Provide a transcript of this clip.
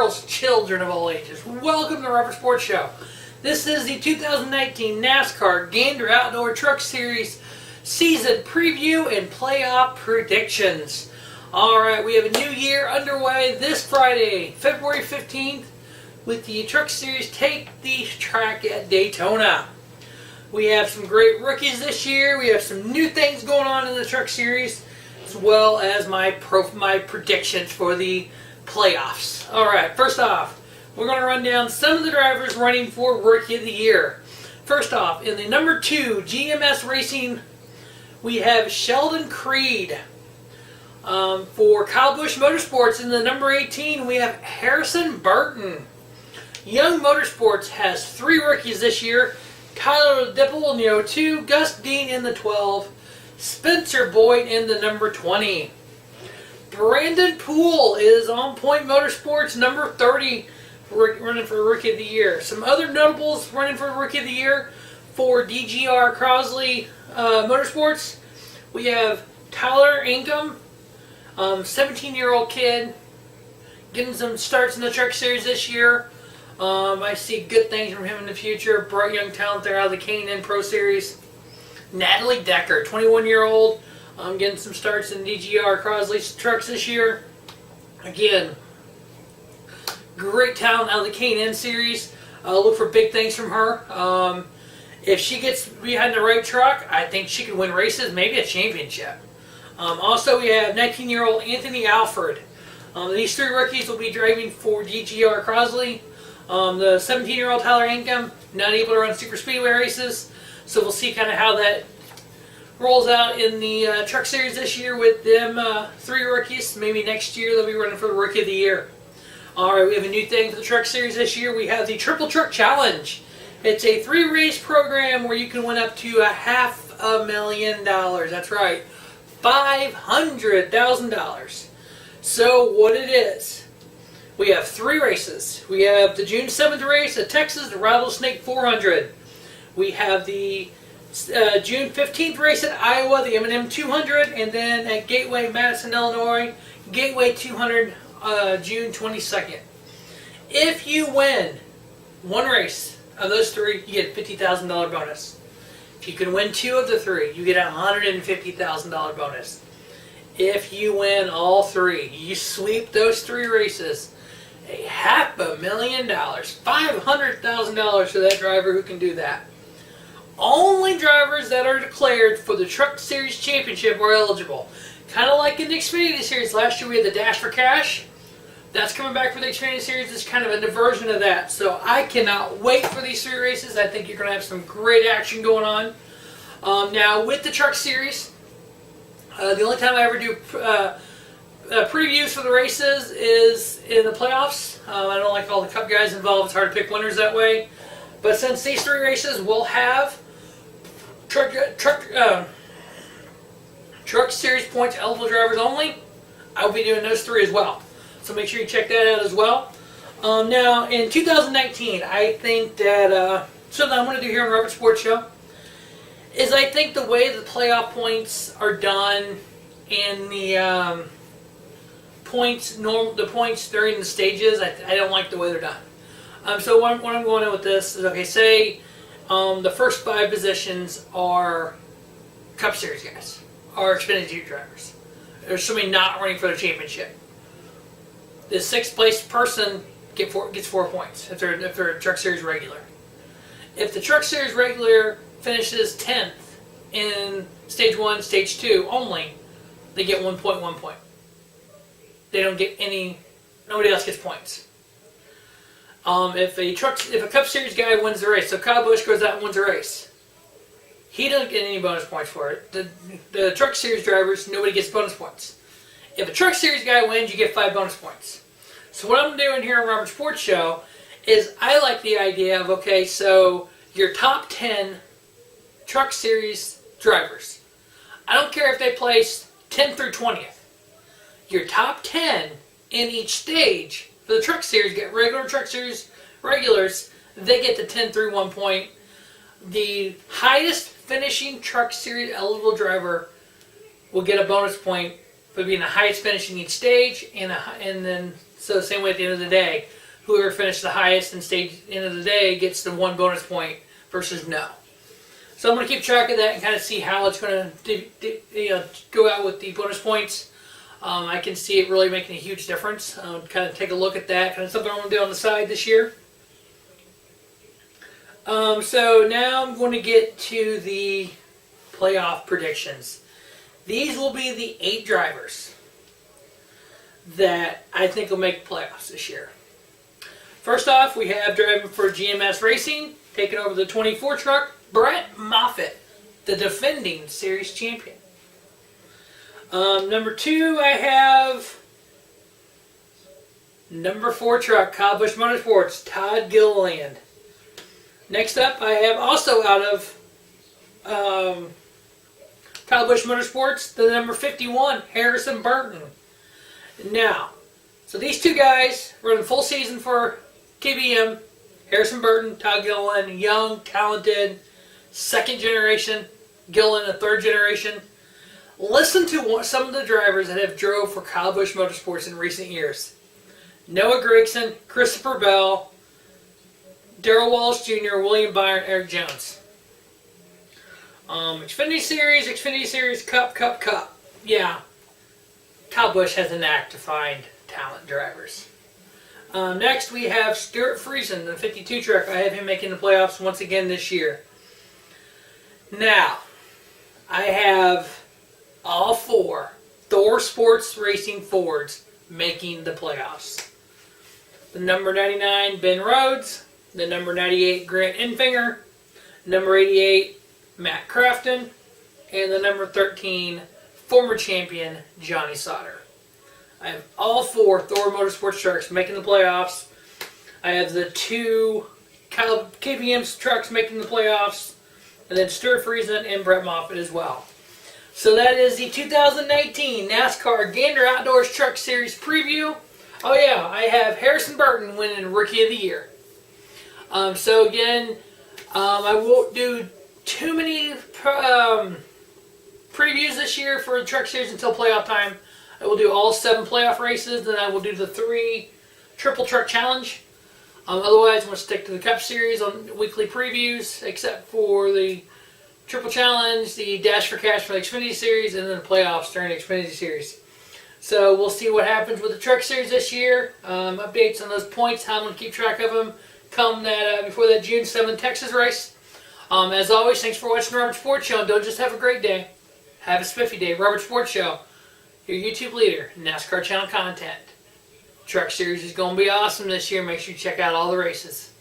girls, children of all ages, welcome to the Rubber Sports Show. This is the 2019 NASCAR Gander Outdoor Truck Series season preview and playoff predictions. Alright, we have a new year underway this Friday, February 15th, with the Truck Series Take the Track at Daytona. We have some great rookies this year. We have some new things going on in the Truck Series, as well as my predictions for the playoffs. Alright, first off, we're going to run down some of the drivers running for Rookie of the Year. First off, in the number 2 GMS Racing, we have Sheldon Creed. For Kyle Busch Motorsports, in the number 18, we have Harrison Burton. Young Motorsports has 3 rookies this year. Tyler Dipple in the 02, Gus Dean in the 12, Spencer Boyd in the number 20. Brandon Poole is on Point Motorsports, number 30, running for Rookie of the Year. Some other notables running for Rookie of the Year for DGR Crosley Motorsports. We have Tyler Ingham, 17-year-old kid, getting some starts in the Truck Series this year. I see good things from him in the future. Bright young talent there out of the K&N Pro Series. Natalie Decker, 21-year-old, getting some starts in DGR Crosley trucks this year. Again, great talent out of the K&N Series. Look for big things from her. If she gets behind the right truck, I think she can win races, maybe a championship. Also, we have 19-year-old Anthony Alford. These 3 rookies will be driving for DGR Crosley. The 17-year-old Tyler Ingham, not able to run super speedway races, so we'll see kind of how that rolls out in the Truck Series this year with them 3 rookies. Maybe next year they'll be running for the Rookie of the Year. Alright, we have a new thing for the Truck Series this year. We have the Triple Truck Challenge. It's a 3-race program where you can win up to $500,000. That's right, $500,000. So what it is, we have 3 races. We have the June 7th race at Texas, the Rattlesnake 400. We have the June 15th race at Iowa, the M&M 200, and then at Gateway, Madison, Illinois, Gateway 200, June 22nd. If you win one race of those 3, you get a $50,000 bonus. If you can win 2 of the 3, you get a $150,000 bonus. If you win all 3, you sweep those 3 races, $500,000, $500,000 for that driver who can do that. Only drivers that are declared for the Truck Series Championship are eligible. Kind of like in the Xfinity Series. Last year we had the Dash for Cash. That's coming back for the Xfinity Series. It's kind of a diversion of that. So I cannot wait for these 3 races. I think you're going to have some great action going on. Now with the Truck Series, the only time I ever do previews for the races is in the playoffs. I don't like all the Cup guys involved. It's hard to pick winners that way. But since these 3 races will have Truck Series points eligible drivers only, I will be doing those 3 as well. So make sure you check that out as well. Now in 2019, I think that something I'm going to do here on Rubber Sports Show is I think the way the playoff points are done in the points during the stages, I don't like the way they're done. So what I'm going on with this is, okay, say the first 5 positions are Cup Series guys, are Xfinity drivers. There's somebody not running for the championship. The 6th place person gets 4 points if they're a Truck Series regular. If the Truck Series regular finishes 10th in Stage 1, Stage 2 only, they get 1 point. They don't get any, nobody else gets points. If a Cup Series guy wins the race, so Kyle Busch goes out and wins the race, he doesn't get any bonus points for it. The Truck Series drivers, nobody gets bonus points. If a Truck Series guy wins, you get 5 bonus points. So what I'm doing here on Robert Sports Show is I like the idea of, okay, so your top 10 Truck Series drivers. I don't care if they place 10th through 20th. Your top 10 in each stage for the Truck Series, get regular Truck Series regulars, they get the 10 through 1 point. The highest finishing Truck Series eligible driver will get a bonus point for being the highest finishing each stage, and then So same way at the end of the day, whoever finished the highest in stage end of the day gets the 1 bonus point versus no. So I'm going to keep track of that and kind of see how it's going to go out with the bonus points. I can see it really making a huge difference. Kind of take a look at that. Kind of something I'm going to do on the side this year. So now I'm going to get to the playoff predictions. These will be the 8 drivers that I think will make playoffs this year. First off, we have driving for GMS Racing, taking over the 24 truck, Brett Moffitt, the defending series champion. Number 2, I have number 4 truck, Kyle Busch Motorsports, Todd Gilliland. Next up, I have also out of Kyle Busch Motorsports, the number 51, Harrison Burton. Now, so these 2 guys running full season for KBM, Harrison Burton, Todd Gilliland, young, talented, 2nd generation, Gilliland a 3rd generation. Listen to some of the drivers that have drove for Kyle Busch Motorsports in recent years. Noah Gragson, Christopher Bell, Darrell Wallace Jr., William Byron, Eric Jones. Xfinity Series, Cup. Yeah, Kyle Busch has a knack to find talent drivers. Next, we have Stuart Friesen, the 52 truck. I have him making the playoffs once again this year. Now, I have all 4 Thor Sports Racing Fords making the playoffs. The number 99, Ben Rhodes. The number 98, Grant Enfinger. Number 88, Matt Crafton. And the number 13, former champion, Johnny Sauter. I have all 4 Thor Motorsports trucks making the playoffs. I have the 2 KBM trucks making the playoffs. And then Stuart Friesen and Brett Moffitt as well. So that is the 2019 NASCAR Gander Outdoors Truck Series preview. Oh yeah, I have Harrison Burton winning Rookie of the Year. So again, I won't do too many previews this year for the Truck Series until playoff time. I will do all 7 playoff races, then I will do the 3 Triple Truck Challenge. Otherwise, I'm going to stick to the Cup Series on weekly previews, except for the Triple Challenge, the Dash for Cash for the Xfinity Series, and then the playoffs during the Xfinity Series. So we'll see what happens with the Truck Series this year. Updates on those points, how I'm going to keep track of them come that before that June 7th Texas race. As always, thanks for watching the Robert Sports Show. And don't just have a great day. Have a spiffy day. Robert Sports Show, your YouTube leader, NASCAR channel content. Truck Series is going to be awesome this year. Make sure you check out all the races.